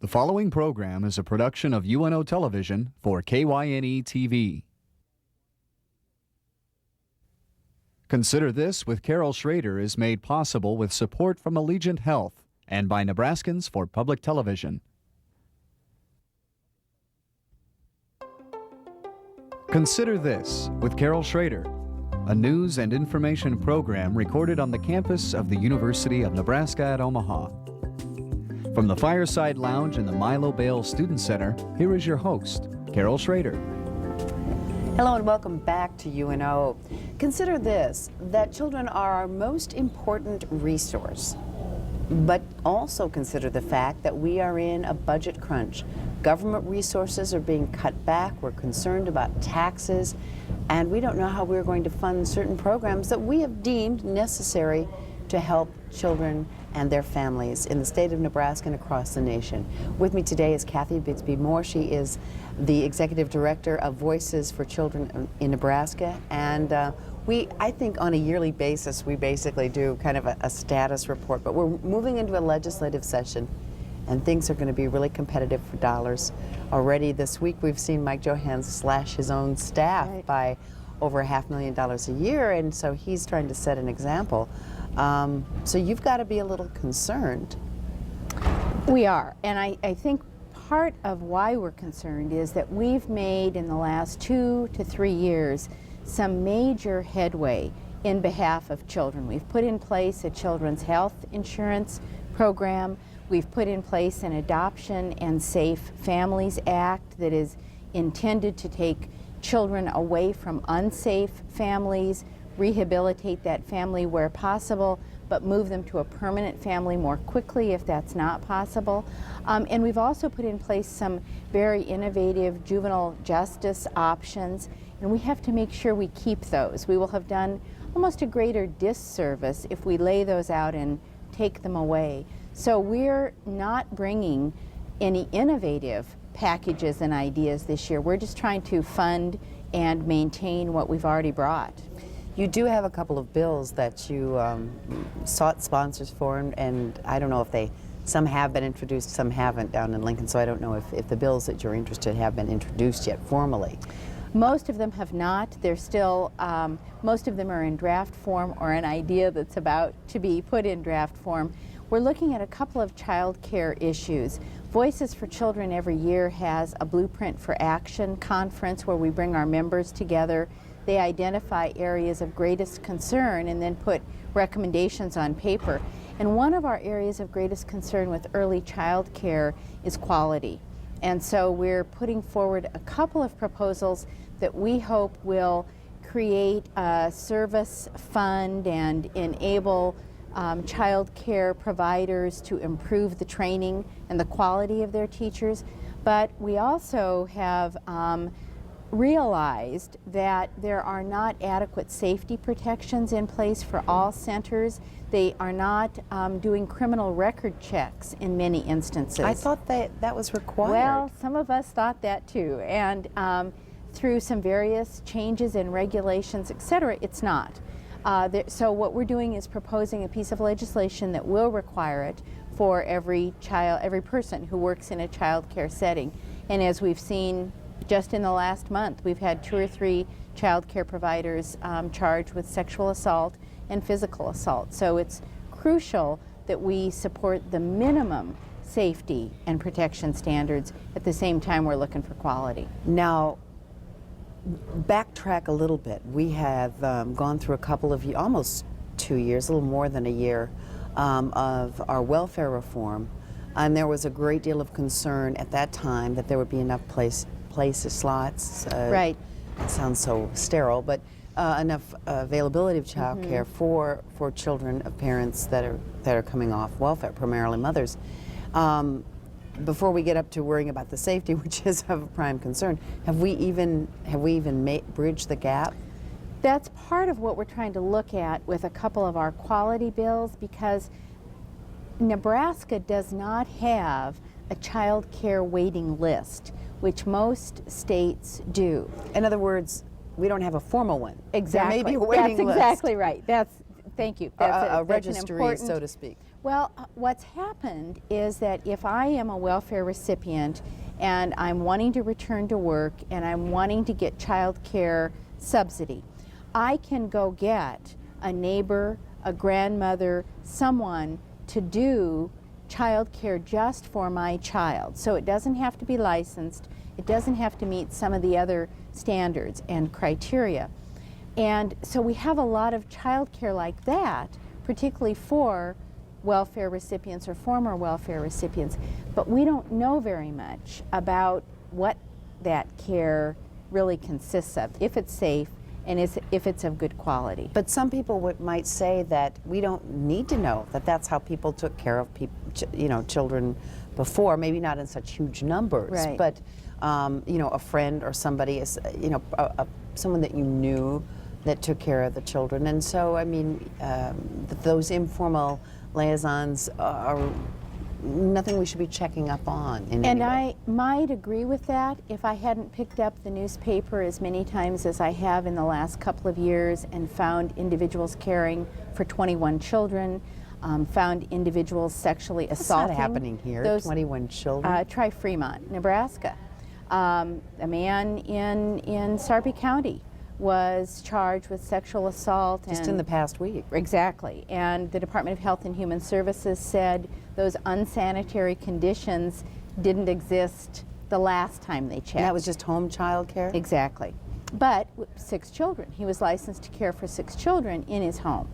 The following program is a production of UNO Television for KYNE TV. Consider This with Carol Schrader is made possible with support from Allegiant Health and by Nebraskans for Public Television. Consider This with Carol Schrader, a news and information program recorded on the campus of the University of Nebraska at Omaha. From the Fireside Lounge in the Milo Bale Student Center, here is your host, Carol Schrader. Hello and welcome back to UNO. Consider this, that children are our most important resource, but also consider the fact that we are in a budget crunch. Government resources are being cut back, we're concerned about taxes, and we don't know how we're going to fund certain programs that we have deemed necessary to help children and their families in the state of Nebraska and across the nation. With me today is Kathy Bixby Moore. She is the Executive Director of Voices for Children in Nebraska, and I think on a yearly basis we basically do kind of a status report, but we're moving into a legislative session and things are going to be really competitive for dollars. Already this week we've seen Mike Johanns slash his own staff by over $500,000 a year, and so he's trying to set an example. So you've got to be a little concerned. We are, and I think part of why we're concerned is that we've made in the last 2 to 3 years some major headway in behalf of children. We've put in place a children's health insurance program. We've put in place an Adoption and Safe Families Act that is intended to take children away from unsafe families, rehabilitate that family where possible, but move them to a permanent family more quickly if that's not possible. And we've also put in place some very innovative juvenile justice options, and we have to make sure we keep those. We will have done almost a greater disservice if we lay those out and take them away. So we're not bringing any innovative packages and ideas this year. We're just trying to fund and maintain what we've already brought. You do have a couple of bills that you sought sponsors for, and I don't know if some have been introduced, some haven't down in Lincoln, so I don't know if the bills that you're interested in have been introduced yet formally. Most of them have not. They're still, most of them are in draft form or an idea that's about to be put in draft form. We're looking at a couple of child care issues. Voices for Children every year has a Blueprint for Action conference where we bring our members together. They identify areas of greatest concern and then put recommendations on paper. And one of our areas of greatest concern with early child care is quality. And so we're putting forward a couple of proposals that we hope will create a service fund and enable child care providers to improve the training and the quality of their teachers. But we also have realized that there are not adequate safety protections in place for all centers. They are not doing criminal record checks in many instances. I thought that was required. Well, some of us thought that too, and through some various changes in regulations, etc., it's not. So what we're doing is proposing a piece of legislation that will require it for every person who works in a child care setting. And as we've seen just in the last month, we've had 2 or 3 child care providers charged with sexual assault and physical assault. So it's crucial that we support the minimum safety and protection standards. At the same time, we're looking for quality. Now, backtrack a little bit. We have gone through a couple of almost 2 years, a little more than a year, of our welfare reform, and there was a great deal of concern at that time that there would be enough slots. Right. It sounds so sterile, but enough availability of child care for children of parents that are coming off welfare, primarily mothers. Before we get up to worrying about the safety, which is of prime concern, have we even bridged the gap? That's part of what we're trying to look at with a couple of our quality bills, because Nebraska does not have a child care waiting list, which most states do. In other words, we don't have a formal one. Exactly. There may be a waiting list. That's exactly right. Thank you. a that's registry, an important, so to speak. Well, what's happened is that if I am a welfare recipient and I'm wanting to return to work and I'm wanting to get child care subsidy, I can go get a neighbor, a grandmother, someone to do child care just for my child. So it doesn't have to be licensed. It doesn't have to meet some of the other standards and criteria. And so we have a lot of child care like that, particularly for welfare recipients or former welfare recipients. But we don't know very much about what that care really consists of, if it's safe and if it's of good quality. But some people might say that we don't need to know that that's how people took care of children before, maybe not in such huge numbers, Right. but a friend or somebody is, someone that you knew that took care of the children. And so, I mean, those informal liaisons are nothing we should be checking up on in any And way. I might agree with that if I hadn't picked up the newspaper as many times as I have in the last couple of years and found individuals caring for 21 children, found individuals sexually assaulting. That's not happening here, those, 21 children. Try Fremont, Nebraska. A man in Sarpy County was charged with sexual assault. Just in the past week. Exactly. And the Department of Health and Human Services said those unsanitary conditions didn't exist the last time they checked. And that was just home child care? Exactly. But 6 children. He was licensed to care for 6 children in his home.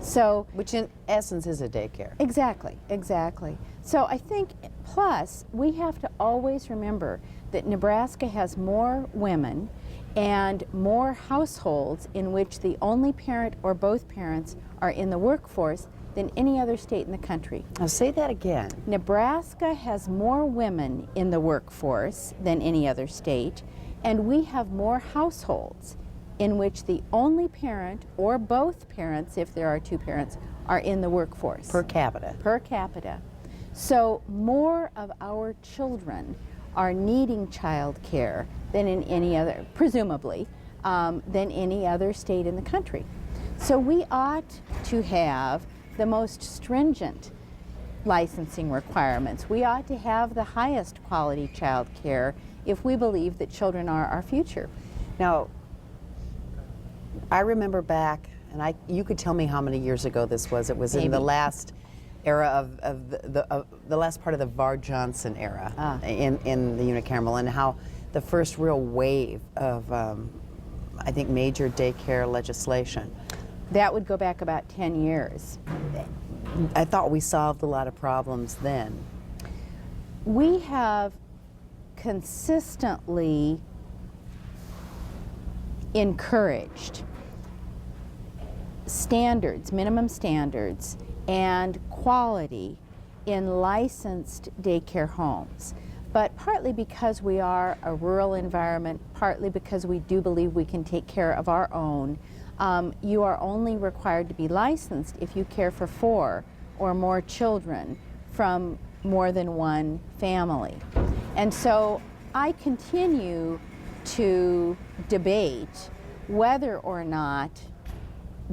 So, Which in essence is a daycare. exactly, exactly. So I think, plus, we have to always remember that Nebraska has more women and more households in which the only parent or both parents are in the workforce than any other state in the country. Now say that again. Nebraska has more women in the workforce than any other state, and we have more households in which the only parent or both parents, if there are 2 parents, are in the workforce. Per capita. Per capita. So more of our children are needing child care than in any other, presumably, than any other state in the country. So we ought to have the most stringent licensing requirements. We ought to have the highest quality child care if we believe that children are our future. Now, I remember back, and you could tell me how many years ago this was. It was in the Maybe. last era of the last part of the Var Johnson era in the unicameral, and how the first real wave of I think major daycare legislation. That would go back about 10 years. I thought we solved a lot of problems then. We have consistently encouraged standards, minimum standards, and quality in licensed daycare homes. But partly because we are a rural environment, partly because we do believe we can take care of our own, you are only required to be licensed if you care for 4 or more children from more than one family. And so I continue to debate whether or not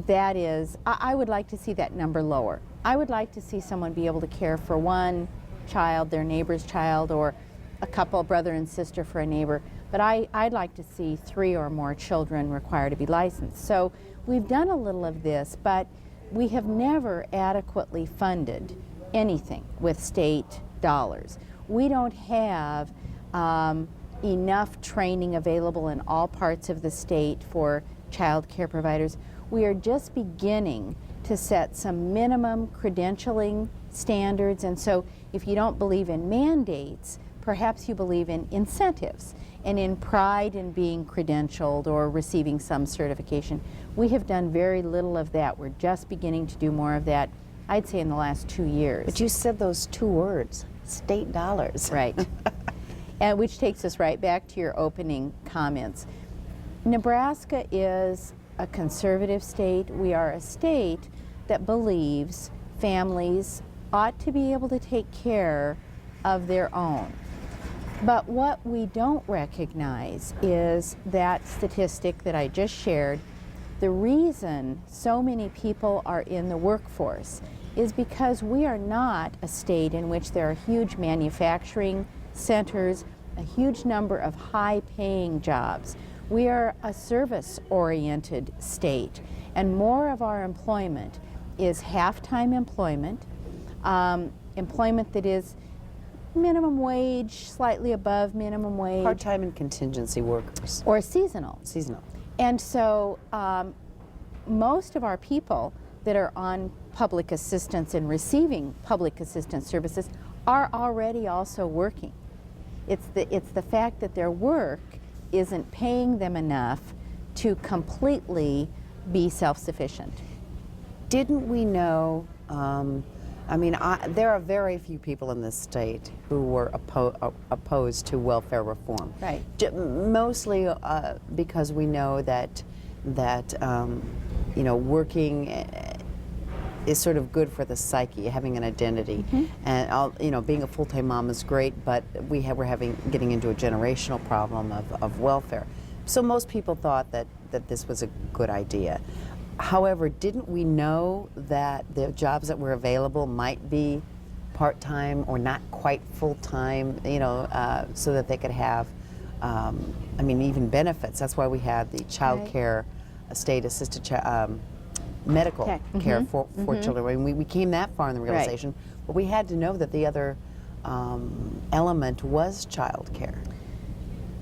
that is, I would like to see that number lower. I would like to see someone be able to care for one child, their neighbor's child, or a couple, brother and sister for a neighbor. But I'd like to see 3 or more children required to be licensed. So we've done a little of this, but we have never adequately funded anything with state dollars. We don't have enough training available in all parts of the state for child care providers. We are just beginning to set some minimum credentialing standards, and so if you don't believe in mandates, perhaps you believe in incentives and in pride in being credentialed or receiving some certification. We have done very little of that. We're just beginning to do more of that, I'd say in the last 2 years. But you said those 2 words, state dollars. Right. And which takes us right back to your opening comments. Nebraska is a conservative state. We are a state that believes families ought to be able to take care of their own. But what we don't recognize is that statistic that I just shared, The reason so many people are in the workforce is because we are not a state in which there are huge manufacturing centers, a huge number of high-paying jobs. We are a service-oriented state, and more of our employment is half-time employment, employment that is minimum wage, slightly above minimum wage. Part-time and contingency workers. Or seasonal. Seasonal. And so most of our people that are on public assistance and receiving public assistance services are already also working. It's the fact that their work isn't paying them enough to completely be self-sufficient. Didn't we know, there are very few people in this state who were opposed to welfare reform. Right. Mostly because we know that working is sort of good for the psyche, having an identity. And being a full-time mom is great, but we're getting into a generational problem of welfare. So most people thought that this was a good idea. However, didn't we know that the jobs that were available might be part-time or not quite full-time, so that they could have, even benefits. That's why we have the child care, state-assisted medical care for children. I mean, we came that far in the realization, but we had to know that the other element was child care.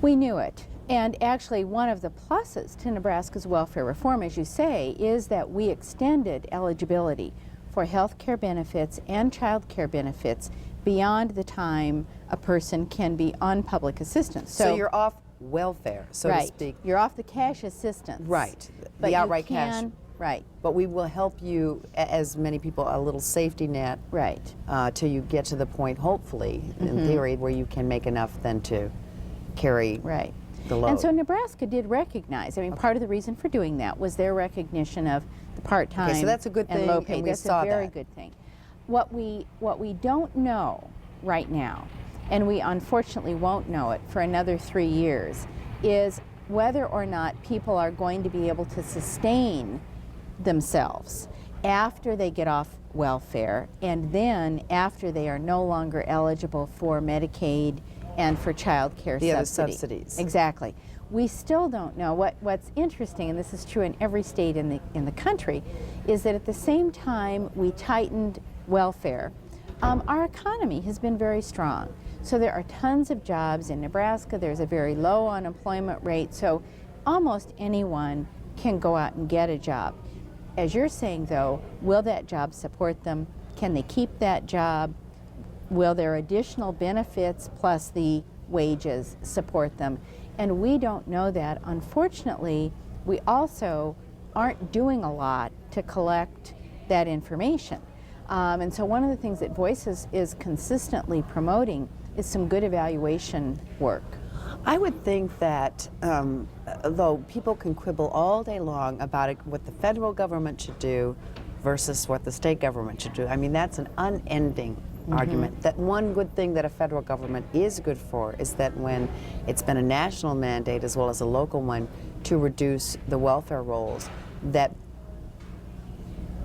We knew it. And actually, one of the pluses to Nebraska's welfare reform, as you say, is that we extended eligibility for health care benefits and child care benefits beyond the time a person can be on public assistance. So you're off welfare, so to speak. You're off the cash assistance. Right. But the outright you can, cash. Right. But we will help you, as many people, a little safety net. Right. Till you get to the point, hopefully, in theory, where you can make enough then to carry the load. And so Nebraska did recognize, part of the reason for doing that was their recognition of the part-time so that's a good thing, and low pay. and we That's saw a very that. good thing. What we don't know right now, and we unfortunately won't know it for another 3 years, is whether or not people are going to be able to sustain themselves after they get off welfare, and then after they are no longer eligible for Medicaid and for child care the other subsidy. subsidies. Exactly. We still don't know. What's interesting, and this is true in every state in the country, is that at the same time we tightened welfare, our economy has been very strong. So there are tons of jobs in Nebraska. There's a very low unemployment rate. So almost anyone can go out and get a job. As you're saying, though, will that job support them? Can they keep that job? Will their additional benefits plus the wages support them? And we don't know that. Unfortunately, we also aren't doing a lot to collect that information. And so one of the things that Voices is consistently promoting is some good evaluation work. I would think that, though people can quibble all day long about what the federal government should do versus what the state government should do, that's an unending argument. That one good thing that a federal government is good for is that when it's been a national mandate as well as a local one to reduce the welfare rolls, that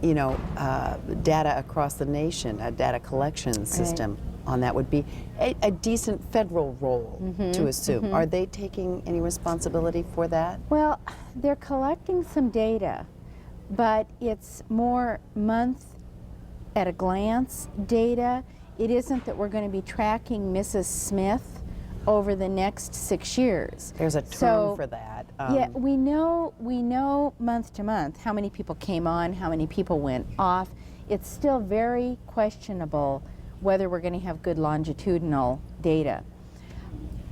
data across the nation, a data collection system on that would be a decent federal role to assume. Are they taking any responsibility for that? Well, they're collecting some data, but it's more month at a glance data. It isn't that we're going to be tracking Mrs. Smith over the next 6 years. There's a term for that. Yeah, we know month to month how many people came on, how many people went off. It's still very questionable whether we're going to have good longitudinal data.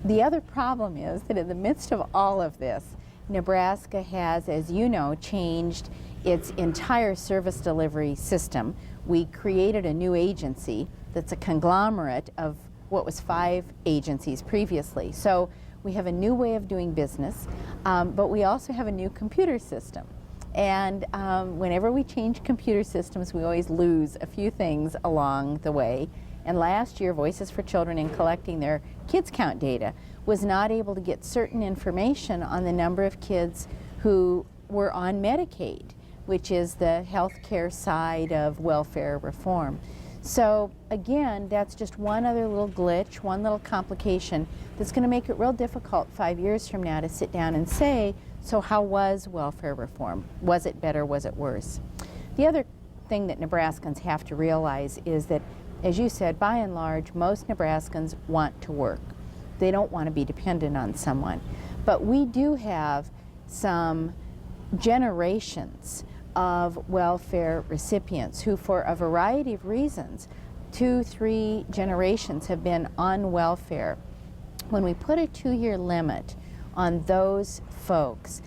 The other problem is that in the midst of all of this, Nebraska has, as you know, changed its entire service delivery system. We created a new agency that's a conglomerate of what was 5 agencies previously. So we have a new way of doing business, but we also have a new computer system. And whenever we change computer systems, we always lose a few things along the way. And last year, Voices for Children, in collecting their kids count data, was not able to get certain information on the number of kids who we're on Medicaid, which is the health care side of welfare reform. So again, that's just one other little glitch, one little complication that's going to make it real difficult 5 years from now to sit down and say, so how was welfare reform? Was it better? Was it worse? The other thing that Nebraskans have to realize is that, as you said, by and large, most Nebraskans want to work. They don't want to be dependent on someone. But we do have some generations of welfare recipients who, for a variety of reasons, 2-3 generations have been on welfare. When we put a 2-year limit on those folks,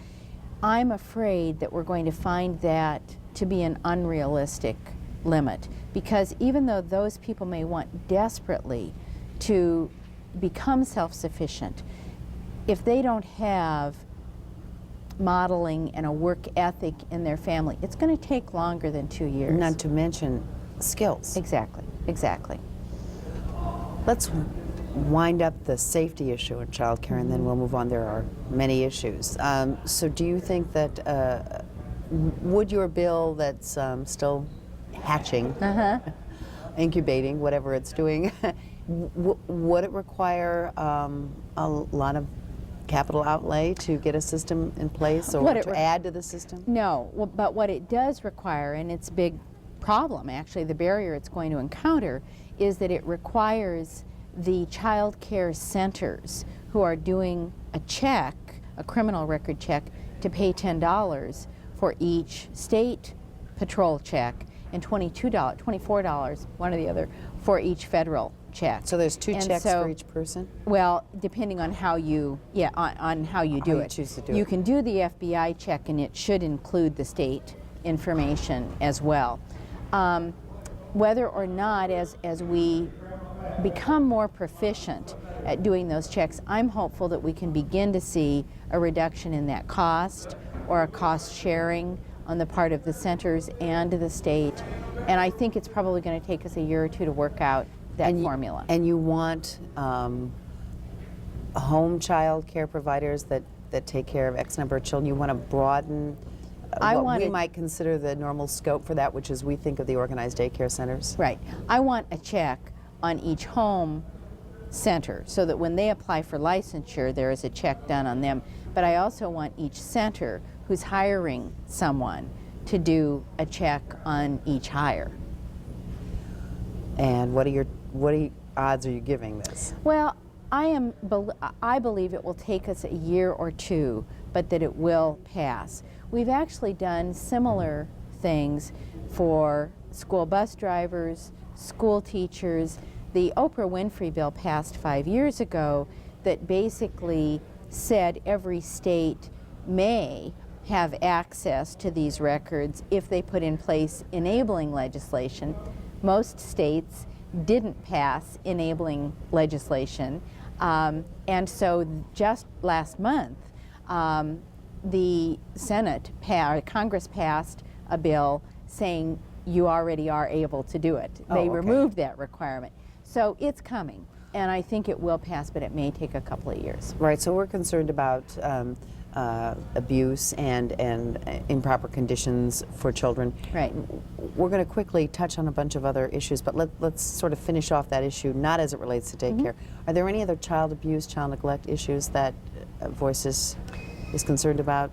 I'm afraid that we're going to find that to be an unrealistic limit, because even though those people may want desperately to become self-sufficient, if they don't have modeling and a work ethic in their family, it's going to take longer than 2 years. Not to mention skills. Exactly, exactly. Let's wind up the safety issue in child care, and then we'll move on. There are many issues. So do you think that, would your bill that's still hatching, incubating, whatever it's doing, would it require a lot of capital outlay to get a system in place, or to add to the system? No, but what it does require, and it's a big problem actually, the barrier it's going to encounter, is that it requires the child care centers who are doing a check, a criminal record check, to pay $10 for each state patrol check and $24, one or the other, for each federal check. So there's two checks for each person? Well, depending on how you, on how you do it. Choose to do you it. can do the FBI check, and it should include the state information as well. Whether or not, as we become more proficient at doing those checks, I'm hopeful that we can begin to see a reduction in that cost, or a cost sharing on the part of the centers and the state. And I think it's probably going to take us a year or two to work out that formula. And you want home child care providers that take care of X number of children. You want to broaden what we might consider the normal scope for that, which is, we think of the organized daycare centers. Right. I want a check on each home center so that when they apply for licensure, there is a check done on them. But I also want each center who's hiring someone to do a check on each hire. And what odds are you giving this? Well, I believe it will take us a year or two, but that it will pass. We've actually done similar things for school bus drivers, school teachers. The Oprah Winfrey bill passed 5 years ago that basically said every state may have access to these records if they put in place enabling legislation. Most states didn't pass enabling legislation, and so just last month the Congress passed a bill saying you already are able to do it. They removed that requirement. So it's coming, and I think it will pass, but it may take a couple of years. Right, so we're concerned about abuse and improper conditions for children. Right. We're going to quickly touch on a bunch of other issues, but let's sort of finish off that issue, not as it relates to daycare. Are there any other child abuse, child neglect issues that Voices is concerned about?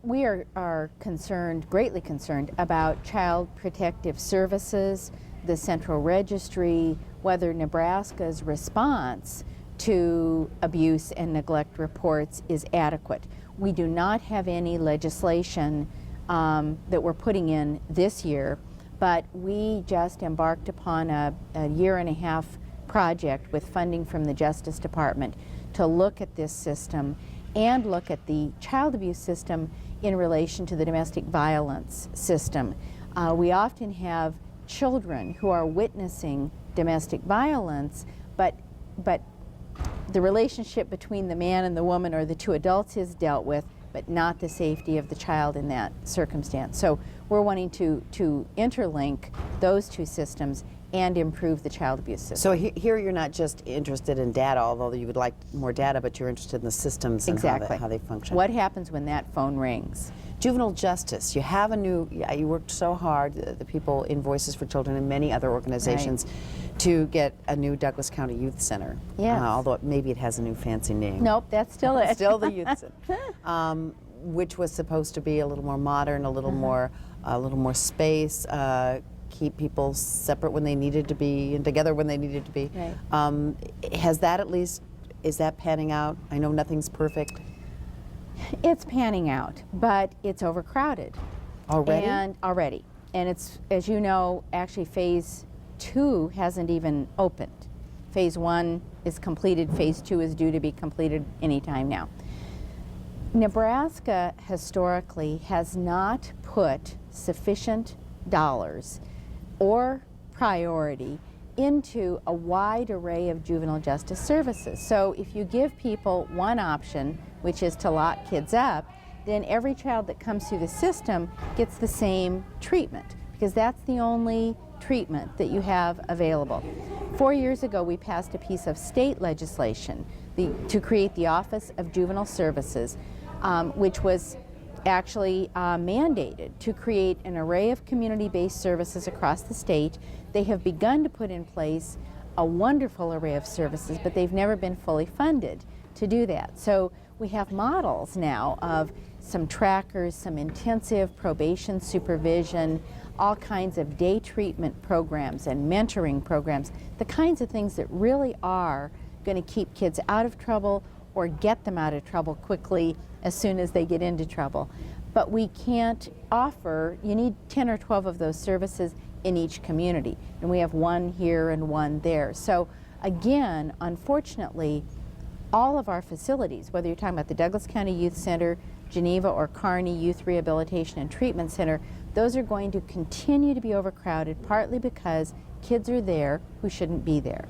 We are concerned, greatly concerned, about Child Protective Services, the Central Registry, whether Nebraska's response to abuse and neglect reports is adequate. We do not have any legislation that we're putting in this year, but we just embarked upon a 1.5-year project with funding from the Justice Department to look at this system and look at the child abuse system in relation to the domestic violence system. We often have children who are witnessing domestic violence, but the relationship between the man and the woman or the two adults is dealt with, but not the safety of the child in that circumstance. So we're wanting to interlink those two systems and improve the child abuse system. So here you're not just interested in data, although you would like more data, but you're interested in the systems and Exactly. how they function. What happens when that phone rings? Juvenile justice. You have a new, you worked so hard, the people in Voices for Children and many other organizations, to get a new Douglas County Youth Center. Yes. Although maybe it has a new fancy name. Nope, that's still it. Still the Youth Center. Which was supposed to be a little more modern, a little more space, keep people separate when they needed to be and together when they needed to be. Right. Has that at least, is that panning out? I know nothing's perfect. It's panning out, but it's overcrowded. Already? And it's, as you know, actually phase 2 hasn't even opened. Phase 1 is completed, phase 2 is due to be completed anytime now. Nebraska historically has not put sufficient dollars or priority into a wide array of juvenile justice services. So if you give people one option, which is to lock kids up, then every child that comes through the system gets the same treatment, because that's the only treatment that you have available. 4 years ago, we passed a piece of state legislation to create the Office of Juvenile Services, which was actually mandated to create an array of community-based services across the state. They have begun to put in place a wonderful array of services, but they've never been fully funded to do that. So we have models now of some trackers, some intensive probation supervision, all kinds of day treatment programs and mentoring programs, the kinds of things that really are going to keep kids out of trouble or get them out of trouble quickly as soon as they get into trouble. But we can't offer, you need 10 or 12 of those services in each community, and we have one here and one there. So again, unfortunately, all of our facilities, whether you're talking about the Douglas County Youth Center, Geneva or Kearney Youth Rehabilitation and Treatment Center, those are going to continue to be overcrowded, partly because kids are there who shouldn't be there.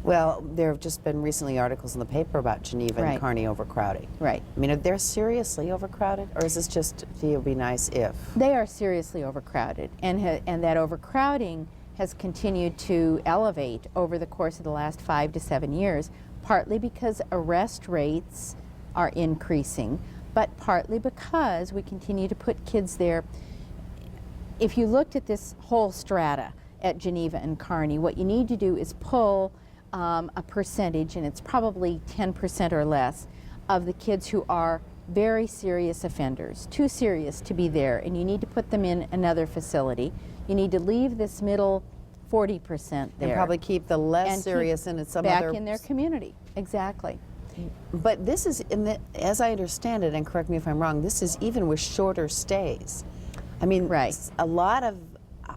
Well, there have just been recently articles in the paper about Geneva and Kearney overcrowding. Right. I mean, are they seriously overcrowded, or is this just, it would be nice if? They are seriously overcrowded, and that overcrowding has continued to elevate over the course of the last 5 to 7 years, partly because arrest rates are increasing, but partly because we continue to put kids there. If you looked at this whole strata at Geneva and Kearney, what you need to do is pull a percentage, and it's probably 10% or less, of the kids who are very serious offenders, too serious to be there, and you need to put them in another facility. You need to leave this middle 40% there. And probably keep the less serious in some back other... in their community. Exactly. But this is, as I understand it, and correct me if I'm wrong, this is even with shorter stays. I mean, a lot of,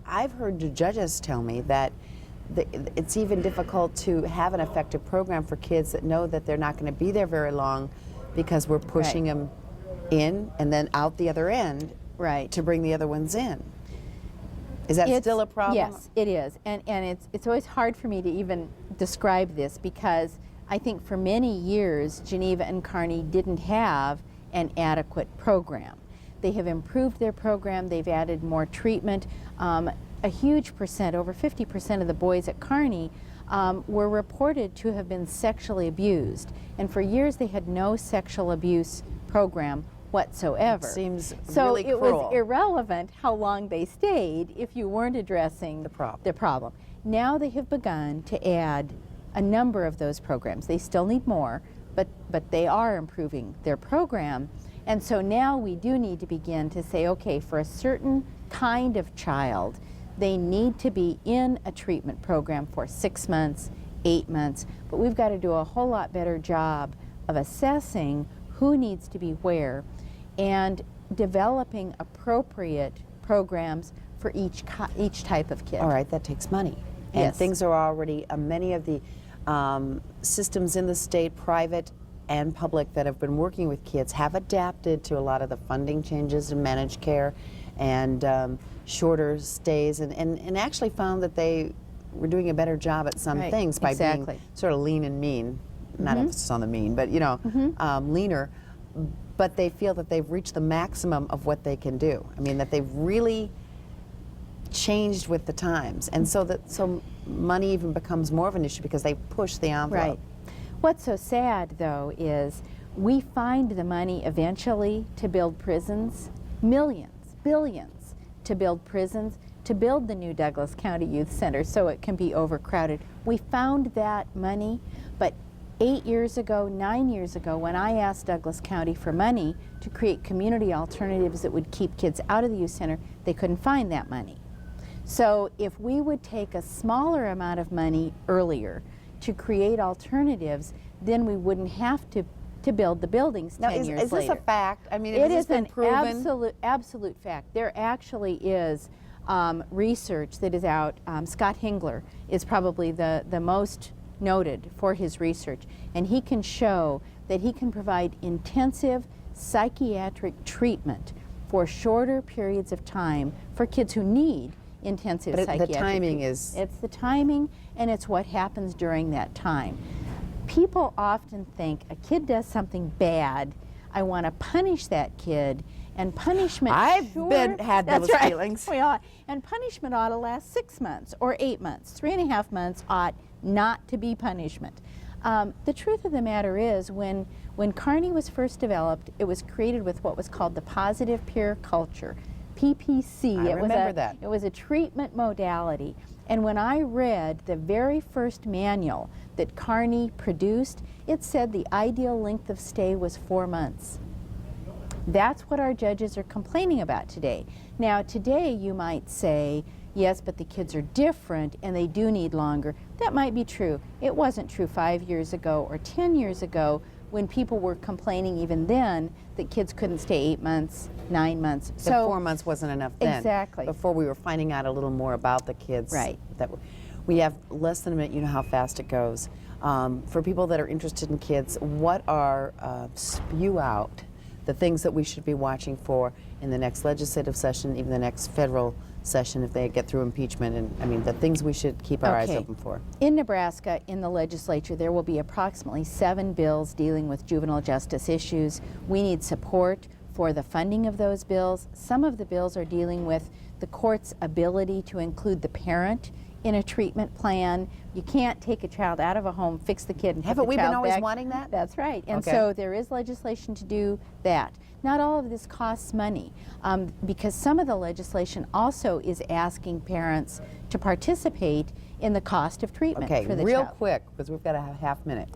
I've heard the judges tell me that it's even difficult to have an effective program for kids that know that they're not going to be there very long, because we're pushing them in and then out the other end to bring the other ones in. Is that still a problem? Yes, it is. And it's always hard for me to even describe this, because I think for many years Geneva and Kearney didn't have an adequate program. They have improved their program, they've added more treatment. A huge percent, over 50% of the boys at Kearney were reported to have been sexually abused. And for years they had no sexual abuse program whatsoever. It seems so really cruel. It was irrelevant how long they stayed if you weren't addressing the problem. Now they have begun to add a number of those programs. They still need more, but they are improving their program. And so now we do need to begin to say, okay, for a certain kind of child, they need to be in a treatment program for 6 months, 8 months, but we've got to do a whole lot better job of assessing who needs to be where and developing appropriate programs for each type of kid. All right, that takes money. And things are already, many of the systems in the state, private and public, that have been working with kids have adapted to a lot of the funding changes in managed care and shorter stays, and actually found that they were doing a better job at some things by being sort of lean and mean. Not emphasis on the mean, but you know, leaner. But they feel that they've reached the maximum of what they can do. I mean, that they've really changed with the times, and so money even becomes more of an issue because they push the envelope. Right. What's so sad, though, is we find the money eventually to build prisons, millions, billions, to build prisons, to build the new Douglas County Youth Center so it can be overcrowded. We found that money, but 8 years ago, 9 years ago, when I asked Douglas County for money to create community alternatives that would keep kids out of the youth center, they couldn't find that money. So if we would take a smaller amount of money earlier to create alternatives, then we wouldn't have to build the buildings Now, 10 years is later. this a fact? I mean, It has this is been an proven? absolute fact. There actually is research that is out. Scott Hingler is probably the most noted for his research, and he can show that he can provide intensive psychiatric treatment for shorter periods of time for kids who need intensive But psychiatric the timing treatment. is... It's the timing, and it's what happens during that time. People often think a kid does something bad, I want to punish that kid, and punishment I've sure, had that's those right, feelings. we all, and punishment ought to last 6 months or 8 months. 3.5 months ought not to be punishment. The truth of the matter is, when Kearney was first developed, it was created with what was called the positive peer culture, PPC. I remember that. It was a treatment modality. And when I read the very first manual that Kearney produced, it said the ideal length of stay was 4 months. That's what our judges are complaining about today. Now, today you might say, yes, but the kids are different and they do need longer. That might be true. It wasn't true 5 years ago or 10 years ago when people were complaining even then that kids couldn't stay 8 months, 9 months. So 4 months wasn't enough then. Exactly. Before we were finding out a little more about the kids. Right. We have less than a minute. You know how fast it goes. For people that are interested in kids, what are spew out the things that we should be watching for in the next legislative session, even the next federal session if they get through impeachment, and I mean the things we should keep our eyes open for? In Nebraska, in the legislature, there will be approximately 7 bills dealing with juvenile justice issues. We need support for the funding of those bills. Some of the bills are dealing with the court's ability to include the parent in a treatment plan. You can't take a child out of a home, fix the kid, and put the Haven't we been child always back. wanting that? That's right. And Okay. so there is legislation to do that. Not all of this costs money, because some of the legislation also is asking parents to participate in the cost of treatment Okay, for the real child. quick, because we've got a half minute.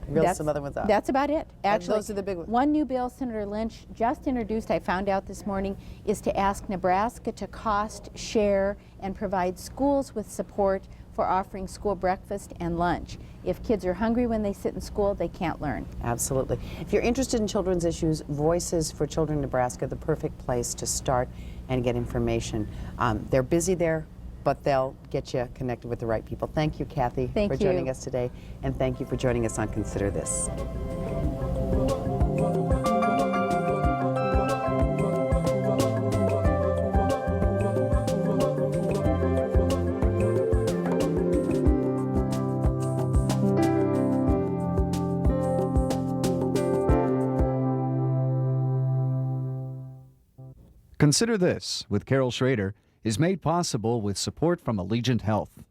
Reel some other ones out. That's about it. Actually, those are the big ones. One new bill Senator Lynch just introduced, I found out this morning, is to ask Nebraska to cost share and provide schools with support for offering school breakfast and lunch. If kids are hungry when they sit in school, they can't learn. Absolutely. If you're interested in children's issues, Voices for Children Nebraska, the perfect place to start and get information. They're busy there, but they'll get you connected with the right people. Thank you, Kathy, Thank for you. joining us today, and thank you for joining us on Consider This. Consider This with Carol Schrader is made possible with support from Allegiant Health.